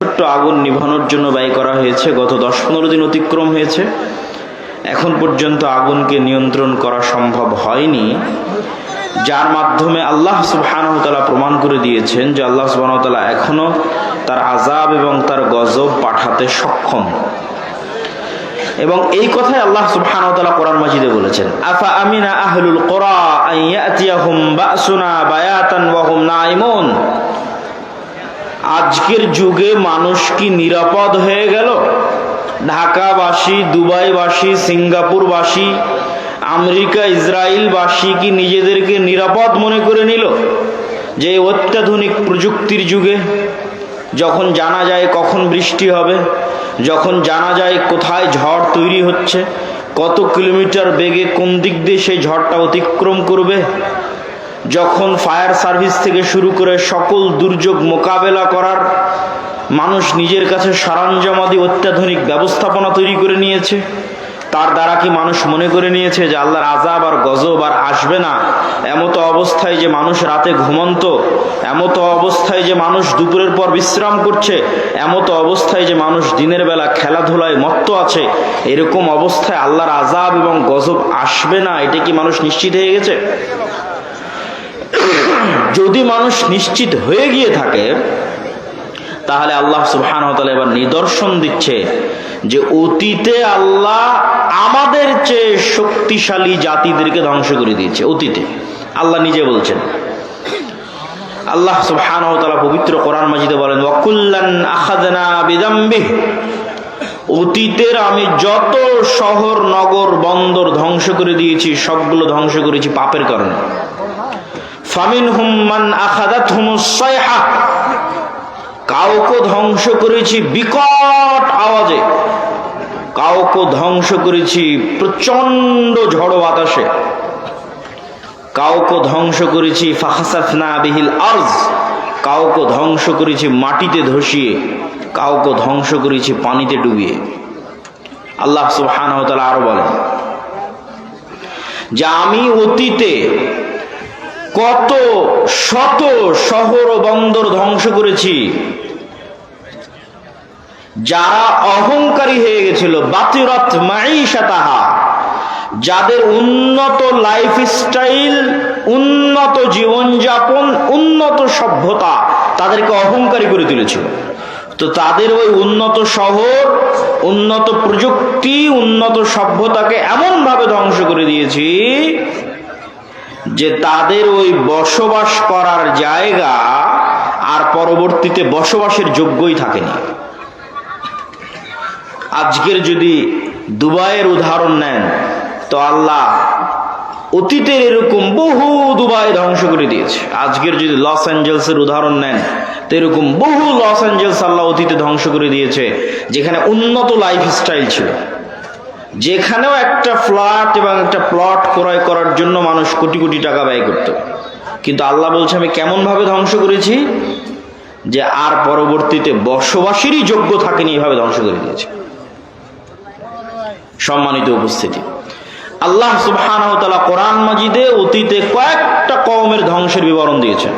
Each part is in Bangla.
ছোট্ট আগুন নিভানোর জন্য ব্যয় করা হয়েছে। গত 10-15 দিন অতিক্রম হয়েছে, এখন পর্যন্ত আগুনকে নিয়ন্ত্রণ করা সম্ভব হয়নি, যার মাধ্যমে আল্লাহ সুবহানাহু ওয়া তাআলা প্রমাণ করে দিয়েছেন যে আল্লাহ সুবহানাহু ওয়া তাআলা এখনো তার আযাব এবং তার গজব পাঠাতে সক্ষম। এবং এই কথাই আল্লাহ সুবহানাহু ওয়া তাআলা কোরআন মাজিদে বলেছেন, আফা আমিনা আহলুল কুরা আন ইয়াতিয়াহুম বাসুনা বায়াতান ওয়া হুম নাইমুন। আজকের যুগে মানুষ কি নিরাপদ হয়ে গেল? ঢাকাবাসী, দুবাইবাসী, সিঙ্গাপুরবাসী, আমেরিকা, ইসরায়েলবাসী কি নিজেদেরকে নিরাপদ মনে করে নিল? যে অত্যাধুনিক প্রযুক্তির যুগে যখন জানা যায় কখন বৃষ্টি হবে, যখন জানা যায় কোথায় ঝড় তৈরি হচ্ছে, কত কিলোমিটার বেগে কোন দিক দিয়ে সেই ঝড়টা অতিক্রম করবে, যখন ফায়ার সার্ভিস থেকে শুরু করে সকল দুর্যোগ মোকাবেলা করার মানুষ নিজের কাছে সরঞ্জামাদি অত্যাধুনিক ব্যবস্থাপনা তৈরি করে নিয়েছে, তার দ্বারা কি মানুষ মনে করে নিয়েছে যে আল্লাহর আযাব আর গজব আর আসবে না? এমতো অবস্থায় যে মানুষ রাতে ঘুমন্ত, এমতো অবস্থায় যে মানুষ দুপুরের পর বিশ্রাম করছে, এমতো অবস্থায় যে মানুষ দিনের বেলা খেলাধুলায় মত্ত আছে, এরকম অবস্থায় আল্লাহর আযাব এবং গজব আসবে না, এটা কি মানুষ নিশ্চিত হয়ে গেছে? যদি মানুষ নিশ্চিত হয়ে গিয়ে থাকে, তাহলে আল্লাহ সুবহানাহু ওয়া তাআলা এবার নিদর্শন দিচ্ছে যে অতীতে আল্লাহ আমাদের চেয়ে শক্তিশালী জাতিদেরকে ধ্বংস করে দিয়েছে। অতীতে আল্লাহ নিজে বলছেন, আল্লাহ সুবহানাহু ওয়া তাআলা পবিত্র কোরআন মাজিদে বলেন, ওয়া কুল্লান আখাযনা বিযামবিহি। অতীতের আমি যত শহর, নগর, বন্দর ধ্বংস করে দিয়েছি, সবগুলো ধ্বংস করেছি পাপের কারণে। ফামিনহুম মান আখাযাতহুমুস সাইহা। কাউকে ধ্বংস করেছি বিকট আওয়াজে, কাউকে ধ্বংস করেছি প্রচন্ড ঝড় বাতাসে, কাউকে ধ্বংস করেছি ফাখাসাফনা বিহিল আরজ, কাউকে ধ্বংস করেছি মাটিতে ধসিয়ে, কাউকে ধ্বংস করেছি পানিতে ডুবিয়ে। আল্লাহ সুবহানাহু ওয়া তাআলা আরো বলেন যে আমি অতীতে কত শত শহর ও বন্দর ধ্বংস করেছি, যারা অহংকারী হয়ে গেছিল, বাতিরাত মাঈশাতাহা, যাদের উন্নত লাইফস্টাইল, উন্নত জীবনযাপন, উন্নত সভ্যতা তাদেরকে অহংকারী করে তুলেছিল। তো তাদের ওই উন্নত শহর, উন্নত প্রযুক্তি, উন্নত সভ্যতাকে এমন ভাবে ধ্বংস করে দিয়েছি যে তাদের ওই বসবাস করার জায়গা আর পরবর্তীতে বসবাসের যোগ্যই থাকেনি। আজকের যদি দুবাইয়ের উদাহরণ নেন, তো আল্লাহ অতীতের এরকম বহু দুবাই ধ্বংস করে দিয়েছে। আজকের যদি লস অ্যাঞ্জেলসের উদাহরণ নেন, তো এরকম বহু লস অ্যাঞ্জেলস আল্লাহ অতীতে ধ্বংস করে দিয়েছে, যেখানে উন্নত লাইফস্টাইল ছিল, যেখানেও একটা ফ্ল্যাট এবং একটা প্লট ক্রয় করার জন্য মানুষ কোটি কোটি টাকা ব্যয় করত। কিন্তু আল্লাহ বলছে আমি কেমন ভাবে ধ্বংস করেছি যে আর পরবর্তীতে বসবাসেরই যোগ্য থাকেনি, এভাবে ধ্বংস করে দিয়েছে। সম্মানিত উপস্থিতি, আল্লাহ সুবহানাহু ওয়া তাআলা কোরআন মাজিদে অতীতে কয়েকটা কওমের ধ্বংসের বিবরণ দিয়েছেন।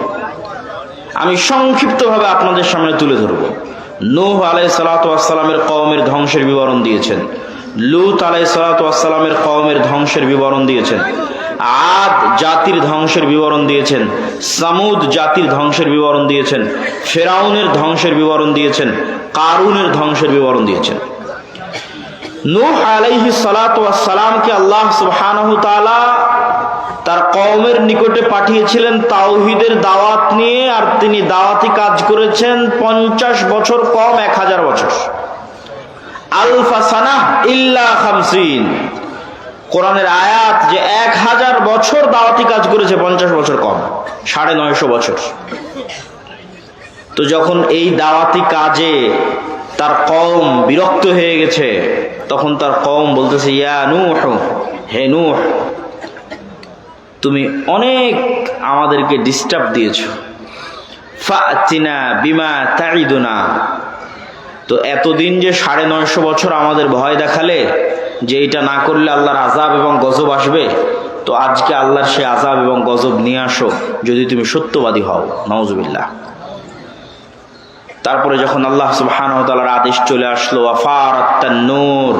আমি সংক্ষিপ্তভাবে আপনাদের সামনে তুলে ধরব। নূহ আলাইহিস সালাতু ওয়াস সালামের কওমের ধ্বংসের বিবরণ দিয়েছেন, লূত আলাইহিস সালাতু ওয়াস সালামের কওমের ধ্বংসের বিবরণ দিয়েছেন, আদ জাতির ধ্বংসের বিবরণ দিয়েছেন, সামুদ জাতির ধ্বংসের বিবরণ দিয়েছেন, ফেরাউনের ধ্বংসের বিবরণ দিয়েছেন, কারুনের ধ্বংসের বিবরণ দিয়েছেন। নূহ আলাইহিস সালাতু ওয়াস সালামকে আল্লাহ সুবহানাহু ওয়া তাআলা তার কওমের নিকটে পাঠিয়েছিলেন তাওহীদের দাওয়াত নিয়ে, আর তিনি দাওয়াতি কাজ করেছেন 50 বছর কম 1000 বছর। আলফা সানাহ ইল্লা 50, কোরআনের আয়াত যে 1000 বছর দাওয়াতি কাজ করেছে, 50 বছর কম, 950 বছর। তো যখন এই দাওয়াতি কাজে তার কওম বিরক্ত হয়ে গেছে, তখন তার কওম বলতেছে, ইয়া নূহ, হে নূহ, তুমি অনেক আমাদেরকে ডিস্টার্ব দিয়েছো, ফাতিনা বিমা তাইদুনা। তো এতদিন যে 950 বছর আমাদের ভয় দেখালে যে এটা না করলে আল্লাহর আযাব এবং গজব আসবে, তো আজকে আল্লাহর সে আযাব এবং গজব নিয়ে আসো যদি তুমি সত্যবাদী হও। নাউজুবিল্লাহ। তারপরে যখন আল্লাহ সুবহানাহু ওয়া তাআলার আদেশ চলে আসলো ওয়াফারাত তান্নূর,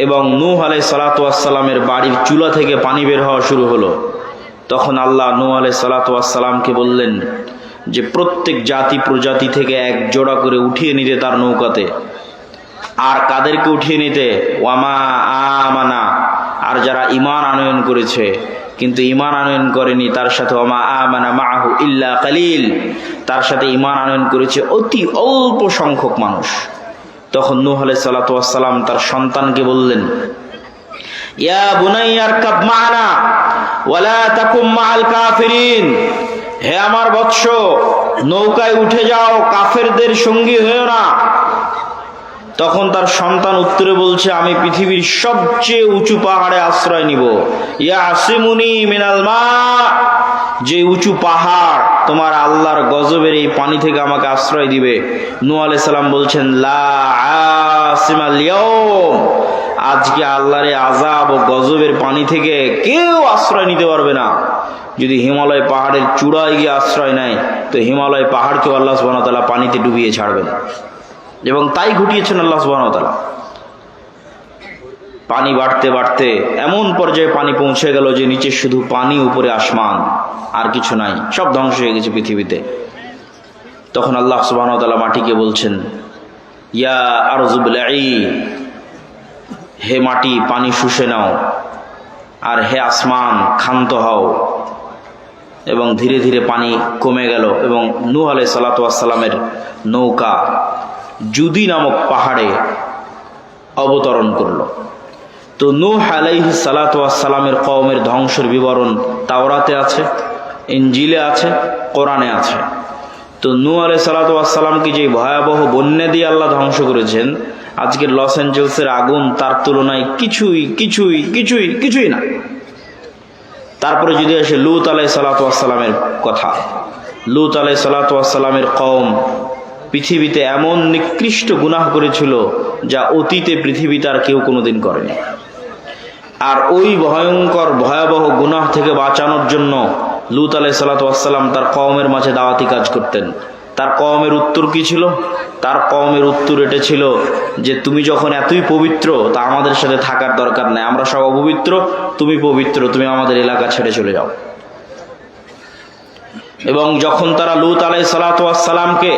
এবং নূহ আলাইহিস সালাতু ওয়াস সালামের বাড়ির চুলা থেকে পানি বের হওয়া শুরু হলো, তখন আল্লাহ নূহ আলাইহিস সালাতু ওয়াস সালামকে বললেন যে প্রত্যেক জাতি প্রজাতি থেকে এক জোড়া করে উঠিয়ে নিতে তার নৌকাতে। আর কাদেরকে উঠিয়ে নিতে? ওয়ামা আমানা, আর যারা ঈমান আনয়ন করেছে কিন্তু ঈমান আনয়ন করেনি তার সাথে ওয়ামা আমানা মাআহু ইল্লা কালিল, তার সাথে ঈমান আনয়ন করেছে অতি অল্প সংখ্যক মানুষ। তখন নূহ আলাইহিস সালাতু ওয়াস সালাম তার সন্তানকে বললেন, ইয়া বুনাইয়া আরকাব মা'না ওয়ালা তাকুম মা'আল কাফিরিন, হে আমার বৎস, নৌকায় উঠে যাও, কাফেরদের সঙ্গী হয়েও না। তখন তার সন্তান উত্তরে বলছে, আমি পৃথিবীর সবচেয়ে উঁচু পাহাড়ে আশ্রয় নিব। ইয়াসিমুনি মিনাল মা, যে উঁচু পাহাড় তোমার আল্লাহর গজবের এই পানি থেকে আমাকে আশ্রয় দিবে। নূহ আলাইহিস সালাম বলছেন, লা আসিমাল ইয়াউম, আজকে আল্লাহর আযাব ও গজবের পানি থেকে কেউ আশ্রয় নিতে পারবে না। যদি হিমালয় পাহাড়ের চূড়ায় গিয়ে আশ্রয় নেয় তো হিমালয় পাহাড়কেও আল্লাহ সুবহানাহু ওয়া তাআলা পানিতে ডুবিয়ে ছাড়বেন, এবং তাই ঘটিয়েছেন আল্লাহ সুবহানাহু ওয়া তাআলা। পানি বাড়তে বাড়তে এমন পর্যায়ে পানি পৌঁছে গেল যে নিচে শুধু পানি, উপরে আসমান, আর কিছু নাই, সব ধ্বংস হয়ে গেছে পৃথিবীতে। তখন আল্লাহ সুবহানাহু ওয়া তাআলা মাটিকে বলছেন, ইয়া আরযু বলঈ, হে মাটি পানি শুষে নাও, আর হে আসমান ক্ষান্ত হও। এবং ধীরে ধীরে পানি কমে গেল এবং নূহ আলাইহিস সালাতু ওয়াস সালামের নৌকা জুদি নামক পাহাড়ে অবতরণ করল। তো নূহ আলাইহিস সালাতু ওয়াস সালামের কওমের ধ্বংসের বিবরণ তাওরাতে আছে, ইনজিলে আছে, কোরআনে আছে। তো নূহ আলাইহিস সালাতু ওয়াস সালামকে যে ভয়াবহ বন্যা দিয়ে আল্লাহ ধ্বংস করেছেন, আজকের লস অ্যাঞ্জেলসের আগুন তার তুলনায় কিছুই কিছুই কিছুই কিছুই না। তারপরে যদি আসে লূত আলাইহিস সালাতু ওয়াস সালামের কথা, লূত আলাইহিস সালাতু ওয়াস সালামের কওম পৃথিবীতে এমন নিকৃষ্ট গুনাহ করেছিল যা অতীতে পৃথিবীতে আর কেউ কোনোদিন করেনি। আর ওই ভয়ঙ্কর ভয়াবহ গুনাহ থেকে বাঁচানোর জন্য লূত আলাইহিস সালাতু ওয়াস সালাম তার কওমের মাঝে দাওয়াতি কাজ করতেন। তার কওমের উত্তর কি ছিল? তার কওমের উত্তর এটা ছিল যে তুমি যখন এতই পবিত্র তা আমাদের সাথে থাকার দরকার নাই, আমরা সব অপবিত্র, তুমি পবিত্র, তুমি আমাদের এলাকা ছেড়ে চলে যাও। এবং যখন তারা লূত আলাইহিস সালাতু ওয়াস সালামকে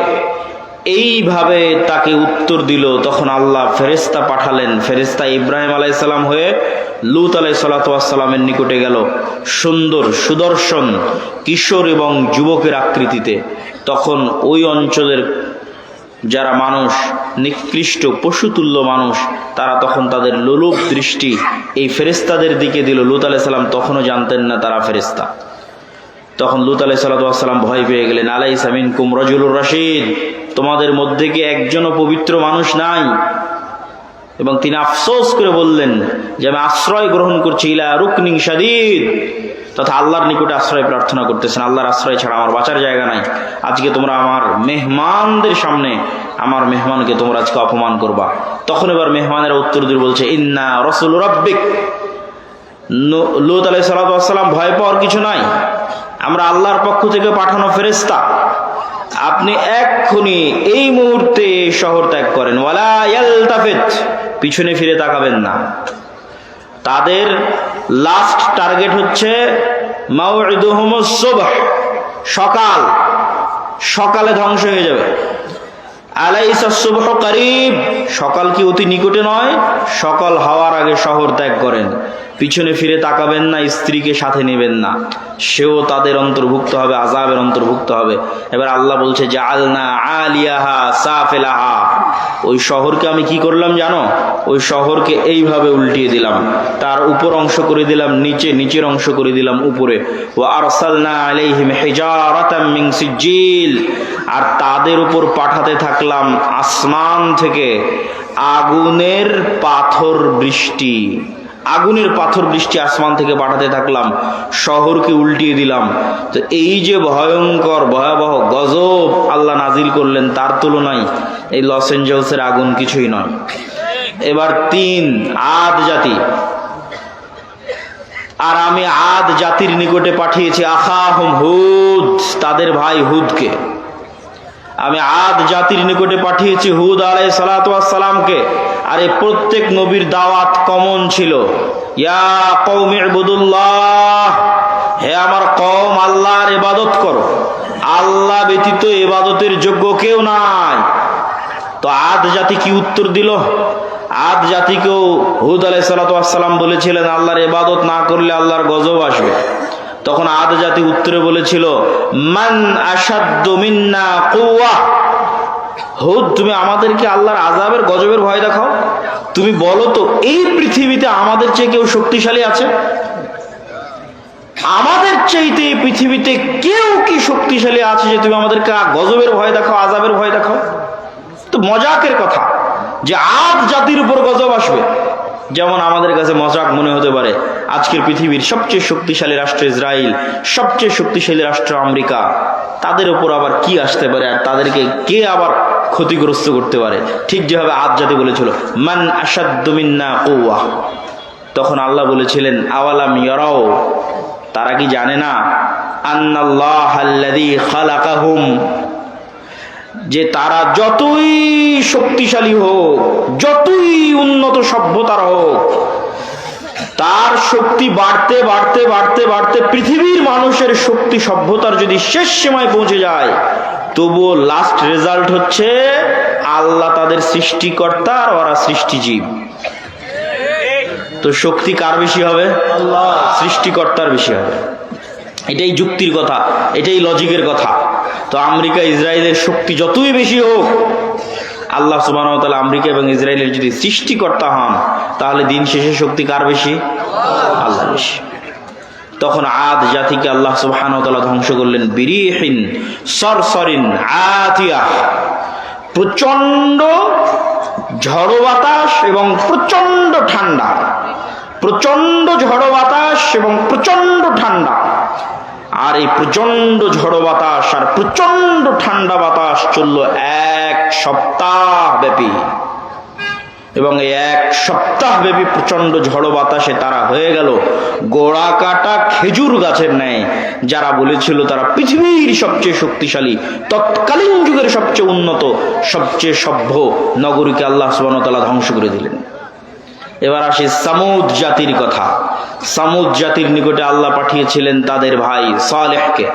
এইভাবে তাকে উত্তর দিল, তখন আল্লাহ ফেরেশতা পাঠালেন। ফেরেশতা ইব্রাহিম আলাইহিস সালাম হয়ে লূত আলাইহিস সালাতু ওয়াস সালামের নিকটে গেল, সুন্দর সুদর্শন কিশোর এবং যুবকের আকৃতিতে। তখন ওই অঞ্চলের যারা মানুষ, নিকৃষ্ট পশুতুল্য মানুষ, তারা তখন তাদের লোলুপ দৃষ্টি এই ফেরেশতাদের দিকে দিল। লূত আলাইহিস সালাম তখনও জানতেন না তারা ফেরেশতা। তখন লূত আলাইহিস সালাতু ওয়াস সালাম ভয় পেয়ে গেলেন, আলাইসা মিনকুম রাজুলুর রাশীদ, তোমাদের মধ্যে কি একজনও পবিত্র মানুষ নাই? এবং তিনি আফসোস করে বললেন যে আমি আশ্রয় গ্রহণ করছি ইলা রুকনিন শাদীদ, তথা আল্লাহর নিকটে আশ্রয় প্রার্থনা করতেছেন, আল্লাহর আশ্রয় ছাড়া আমার বাঁচার জায়গা নাই। আজকে তোমরা আমার মেহমানদের সামনে আমার মেহমানকে তোমরা আজকে অপমান করবা। তখন এবার মেহমানেরা উত্তর দিয়ে বলছে, ইন্না রাসূলু রাব্বিক। লূত আলাইহিস সালাতু ওয়াস সালাম, ভয় পাওয়ার কিছু নাই, আমরা আল্লাহর পক্ষ থেকে পাঠানো ফেরেশতা, আপনি এক্ষুনি এই মুহূর্তে শহর ত্যাগ করেন। ওয়ালা ইয়ালতাফিত, পিছনে ফিরে তাকাবেন না। তাদের লাস্ট টার্গেট হচ্ছে মাউইদুহুমুস সুবহ, সকাল, সকালে ধ্বংস হয়ে যাবে। আলাইসাস সুবহু কারীব, সকাল কি অতি নিকটে নয়? সকাল হওয়ার আগে শহর ত্যাগ করেন, পিছনে ফিরে তাকাবেন না, স্ত্রীকে সাথে নেবেন না, সেও তাদের অন্তর্ভুক্ত হবে, আযাবের অন্তর্ভুক্ত হবে। এবার আল্লাহ বলছে যে আলনা আলিয়াহা সাফিলাহা, ওই শহরকে আমি কি করলাম জানো? ওই শহরকে এইভাবে উল্টিয়ে দিলাম, তার উপর অংশ করে দিলাম নিচে, নিচের অংশ করে দিলাম উপরে। ওয়া আরসালনা আলাইহিম হিজারাতাম মিন সিজিল, আর তাদের উপর পাঠাতে থাকলাম আসমান থেকে আগুনের পাথর বৃষ্টি। আগুনের পাথর বৃষ্টি আসমান থেকে পাঠাতে থাকলাম, শহরকে উল্টিয়ে দিলাম। তো এই যে ভয়ঙ্কর ভয়াবহ গজব আল্লাহ নাজিল করলেন, তার তুলনায় এই লস অ্যাঞ্জেলসের আগুন কিছুই নয়। এবার 3 আদ জাতি, আর আমি আদ জাতির নিকটে পাঠিয়েছি আখাহুম হুদ, তাদের ভাই হুদকে। আমি আদ জাতির নিকটে পাঠিয়েছি হুদ আলাইহিস সালাতু ওয়াস সালামকে। আর এই প্রত্যেক নবীর দাওয়াত কমন ছিল, ইয়া কওমি ইবুদুল্লাহ, হে আমার কওম আল্লাহর ইবাদত করো, আল্লাহ ব্যতীত ইবাদতের যোগ্য কেউ নাই। তো আদ জাতি কি উত্তর দিল? আদ জাতিকেও হুদ আলাইহিস সালাতু ওয়াস সালাম বলেছিলেন আল্লাহর ইবাদত না করলে আল্লাহর গজব আসবে। তখন আদ জাতি উত্তরে বলেছিল, মান আশাদ্দু মিন্না কুওয়া, হুদ তুমি আমাদেরকে আল্লাহর আযাবের গজবের ভয় দেখাও। তুমি বলো তো এই পৃথিবীতে আমাদের চেয়ে কেউ শক্তিশালী আছে? আমাদের চাইতে এই পৃথিবীতে কেউ কি শক্তিশালী আছে যে তুমি আমাদেরকে গজবের ভয় দেখাও, আযাবের ভয় দেখাও? তো মজাকের কথা যে আদ জাতির উপর গজব আসবে। যেমন আমাদের কাছে মজাক মনে হতে পারে আজকের পৃথিবীর সবচেয়ে শক্তিশালী রাষ্ট্র ইসরায়েল, সবচেয়ে শক্তিশালী রাষ্ট্র আমেরিকা, তাদের উপর আবার কি আসতে পারে আর তাদেরকে কে আবার ক্ষতিগ্রস্ত করতে পারে? ঠিক যেভাবে আদ জাতি বলেছিল মান আশাদ্দু মিন্না কুওয়া, তখন আল্লাহ বলেছিলেন আওয়ালাম ইয়ারাও, তারা কি জানে না আন্নাল্লাহাল্লাযী খালাকাহুম, যে তারা যতই শক্তিশালী হোক, যতই উন্নত সভ্যতার হোক, তার শক্তি বাড়তে বাড়তে বাড়তে বাড়তে পৃথিবীর মানুষের শক্তি সভ্যতার যদি শেষ সীমায় পৌঁছে যায়, তবুও লাস্ট রেজাল্ট হচ্ছে আল্লাহ তাদের সৃষ্টিকর্তা আর ওরা সৃষ্টিজীব। তো শক্তি কার বেশি হবে? আল্লাহ, সৃষ্টিকর্তার বেশি হবে। এটাই যুক্তির কথা, এটাই লজিকের কথা। তো আমেরিকা ইসরায়েলের শক্তি যতই বেশি হোক, আল্লাহ সুবহানাহু ওয়া তাআলা আমেরিকা এবং ইসরায়েলের যদি সৃষ্টিকর্তা হন, তাহলে দিন শেষে শক্তি কার বেশি? আল্লাহ বেশি। তখন আদ জাতিকে আল্লাহ সুবহানাহু ওয়া তাআলা ধ্বংস করলেন বিরিহিন সরসরিন আতিয়া, প্রচন্ড ঝড়ো বাতাস এবং প্রচন্ড ঠান্ডা, প্রচন্ড ঝড়ো বাতাস এবং প্রচন্ড ঠান্ডা। আর এই প্রচন্ড ঝড়ো বাতাস আর প্রচন্ড ঠান্ডা বাতাস চলল 1 সপ্তাহ ব্যাপী, এবং এই 1 সপ্তাহ ব্যাপী প্রচন্ড ঝড়ো বাতাসে তারা হয়ে গেল গোড়া কাটা খেজুর গাছের ন্যায়। যারা বলেছিল তারা পৃথিবীর সবচেয়ে শক্তিশালী, তৎকালীন যুগের সবচেয়ে উন্নত, সবচেয়ে সভ্য নগরীকে আল্লাহ সুবহানাহু ওয়া তাআলা ধ্বংস করে দিলেন। এবার আসে সামুদ জাতির কথা। সামুদ জাতির নিকটে আল্লাহ পাঠিয়েছিলেন তাদের ভাই সালেহকে।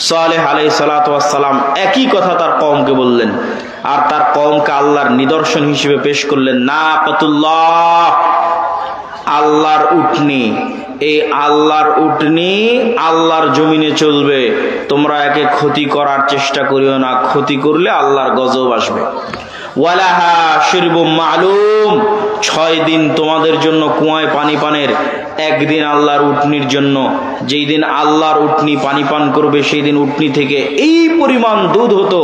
সালেহ আলাইহিস সালাতু ওয়াস সালাম একই কথা তার কওমকে বললেন, আর তার কওমকে আল্লাহর নিদর্শন হিসেবে পেশ করলেন নাকাতুল্লাহ, আল্লাহর উটনি। এই আল্লাহর উটনি আল্লাহর জমিনে চলবে, তোমরা একে ক্ষতি করার চেষ্টা করিও না, ক্ষতি করলে আল্লাহর গজব আসবে। ওয়ালাহা শিরবুম মালুম, 6 দিন তোমাদের জন্য কুয়ায় পানি পানের, একদিন আল্লাহর উটনির জন্য। যেই দিন আল্লাহর উটনি পানি পান করবে, সেই দিন উটনি থেকে এই পরিমাণ দুধ হতো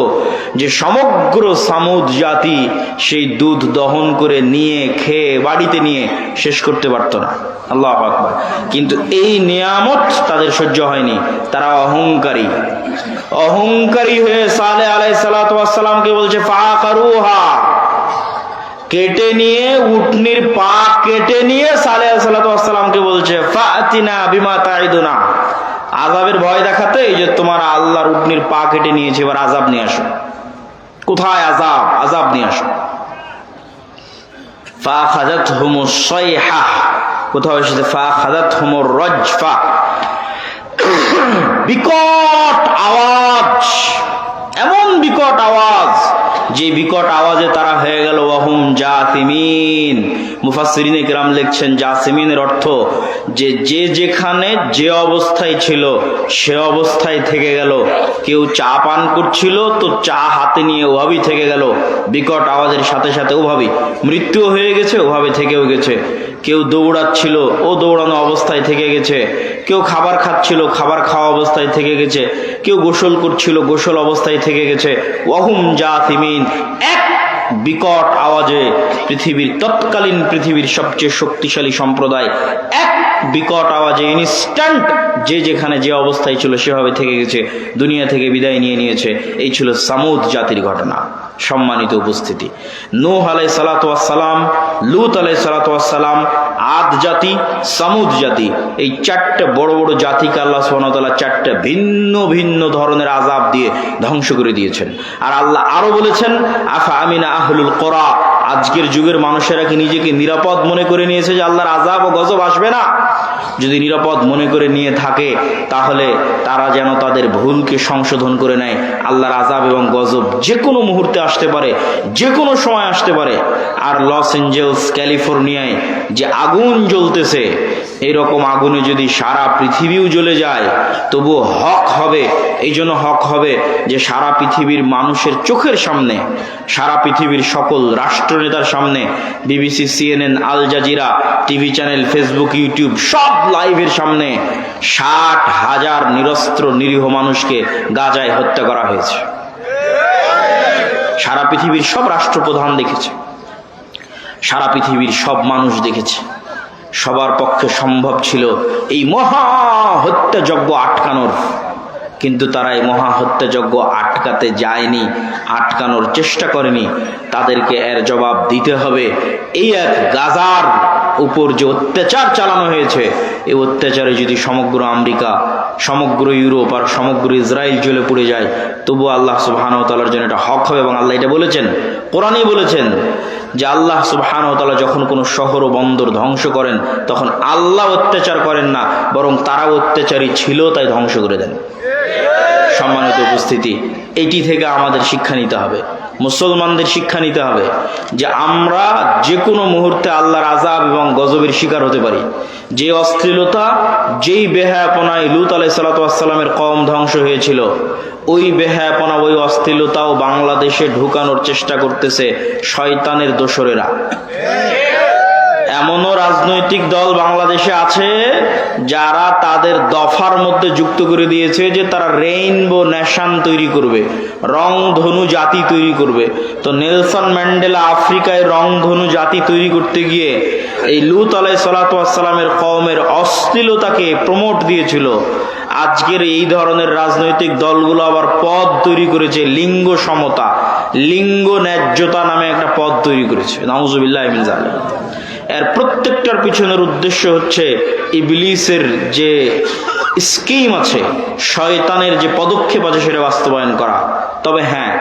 যে সমগ্র সামুদ জাতি সেই দুধ দহন করে নিয়ে খেয়ে বাড়িতে নিয়ে শেষ করতে পারত না। আল্লাহু আকবার। কিন্তু এই নিয়ামত তাদের সহ্য হয়নি, তারা অহংকারী। অহংকারী হয়ে সালেহ আলাইহিস সালাতু ওয়াস সালামকে বলছে ফাকারুহা, কেটে নিয়ে, উটনির পা কেটে নিয়ে সালেহ আলাইহিস সালাতু ওয়াস সালামকে বলছে ফাতিনা বিমা তাইদুনা, আযাবের ভয় দেখাতে এই যে তোমার আল্লাহর উটনির পা কেটে নিয়েছে, এবার আযাব নিয়ে আসো। কোথায় আযাব? আযাব নিয়ে আসো। ফাখাযাতহুমুস সাইহা, কোথাও এসেছে ফাখাযাতহুমুর রাজফা, বিকট আওয়াজ, এমন বিকট আওয়াজ যে বিকট আওয়াজে তারা হয়ে গেল ওয়াহুম জাসিমিন। মুফাসসিরিনে কিরাম লিখছেন জাসিমিনের অর্থ যে যে যেখানে যে অবস্থায় ছিল সে অবস্থায় থেকে গেল। কেউ চা পান করছিল তো চা হাতে নিয়ে ওভাবেই থেকে গেল, বিকট আওয়াজের সাথে সাথে ওভাবেই মৃত্যু হয়ে গেছে, ওভাবে থেকেও গেছে। কেউ দৌড়াচ্ছিল, ও দৌড়ানো অবস্থায় থেকে গেছে। কেউ খাবার খাচ্ছিল, খাবার খাওয়া অবস্থায় থেকে গেছে। কেউ গোসল করছিল, গোসল অবস্থায় থেকে গেছে। ওয়াহুম জাসিমিন, এক বিকট আওয়াজে পৃথিবীর তৎকালীন পৃথিবীর সবচেয়ে শক্তিশালী সম্প্রদায় এক বিকট আওয়াজে ইনস্ট্যান্ট যে যেখানে যে অবস্থায় ছিল সেভাবে থেকে গেছে, দুনিয়া থেকে বিদায় নিয়ে নিয়েছে। এই ছিল সামুদ জাতির ঘটনা। সম্মানিত উপস্থিতি, নূহ আলাইহিস সালাতু ওয়াস সালাম, লূত আলাইহিস সালাতু ওয়াস সালাম, আদ জাতি, সামুদ জাতি, এই চারটে বড় বড় জাতিকে আল্লাহ সুবহানাহু ওয়া তাআলা চারটে ভিন্ন ভিন্ন ধরনের আযাব দিয়ে ধ্বংস করে দিয়েছেন। আর আল্লাহ আরো বলেছেন, আফা আমিনা আহলুল কুরা, আজকের যুগের মানুষেরা কি নিজেকে নিরাপদ মনে করে নিয়েছে যে আল্লাহর আযাব ও গজব আসবে না? যদি নিরাপদ মনে করে নিয়ে থাকে তাহলে তারা যেন তাদের ভুলকে সংশোধন করে নেয়। আল্লাহর আযাব এবং গজব যে কোনো মুহূর্তে আসতে পারে, যে কোনো সময় আসতে পারে। আর লস এঞ্জেলস ক্যালিফোর্নিয়ায় যে আগুন জ্বলতেছে, এইরকম আগুনে যদি সারা পৃথিবীও জ্বলে যায় তবু হক হবে। এই জন্য হক হবে যে সারা পৃথিবীর মানুষের চোখের সামনে, সারা পৃথিবীর সকল রাষ্ট্রনেতার সামনে, BBC, CNN, Al Jazeera, TV channel, Facebook, YouTube সব লাইভের সামনে 60,000 নিরস্ত্র নিরীহ মানুষকে গাজায় হত্যা করা হয়েছে। সারা পৃথিবীর সব রাষ্ট্রপ্রধান দেখেছে, সারা পৃথিবীর সব মানুষ দেখেছে। সবার পক্ষে সম্ভব ছিল এই মহা হত্যাযজ্ঞ আটকানোর, কিন্তু তারা এই মহা হত্যাযজ্ঞ আটকাতে যায়নি, আটকানোর চেষ্টা করেনি। তাদেরকে এর জবাব দিতে হবে। এই এক গাজার উপর যে অত্যাচার চালানো হয়েছে, এই অত্যাচারে যদি সমগ্র আমেরিকা, সমগ্র ইউরোপ আর সমগ্র ইসরায়েল জ্বলে পড়ে যায়, তবু আল্লাহ সুবহানাহু ওয়া তাআলার জন্য এটা হক হবে। এবং আল্লাহ এটা বলেছেন, কোরআনেই বলেছেন যে আল্লাহ সুবহানাহু ওয়া তাআলা যখন কোনো শহর ও বন্দর ধ্বংস করেন তখন আল্লাহ অত্যাচার করেন না, বরং তারা অত্যাচারী ছিল তাই ধ্বংস করে দেন। সম্মানিত উপস্থিতি, এটি থেকে আমাদের শিক্ষা নিতে হবে, মুসলমানদের শিক্ষা নিতে হবে যে আমরা যে কোনো মুহূর্তে আল্লাহর আযাব এবং গজবের শিকার হতে পারি। যে অশ্লীলতা, যেই বেহায়াপনায় লূত আলাইহিস সালাতু ওয়াস সালামের কওম ধ্বংস হয়েছিল, ওই বেহায়াপনা, ওই অশ্লীলতাও বাংলাদেশে ঢুকানোর চেষ্টা করতেছে শয়তানের দোসরেরা। এমনও রাজনৈতিক দল বাংলাদেশে আছে যারা তাদের দফার মধ্যে যুক্ত করে দিয়েছে যে তারা রেইনবো নেশন তৈরি করবে, রংধনু জাতি তৈরি করবে। তো নেলসন ম্যান্ডেলা আফ্রিকায় রংধনু জাতি তৈরি করতে গিয়ে এই লূত আলাইহিস সালাতু ওয়াস সালামের কওমের অশ্লীলতাকে প্রমোট দিয়েছিল। আজকের এই ধরনের রাজনৈতিক দলগুলো আবার পদ তৈরি করেছে, লিঙ্গ সমতা, লিঙ্গ ন্যায্যতা নামে একটা পদ তৈরি করেছে। নাউজুবিল্লাহি মিন যালিক। এর প্রত্যেকটার পিছনের উদ্দেশ্য হচ্ছে ইবলিসের যে স্কিম আছে, শয়তানের যে পদক্ষেপ আছে সেটা বাস্তবায়ন করা। তবে হ্যাঁ,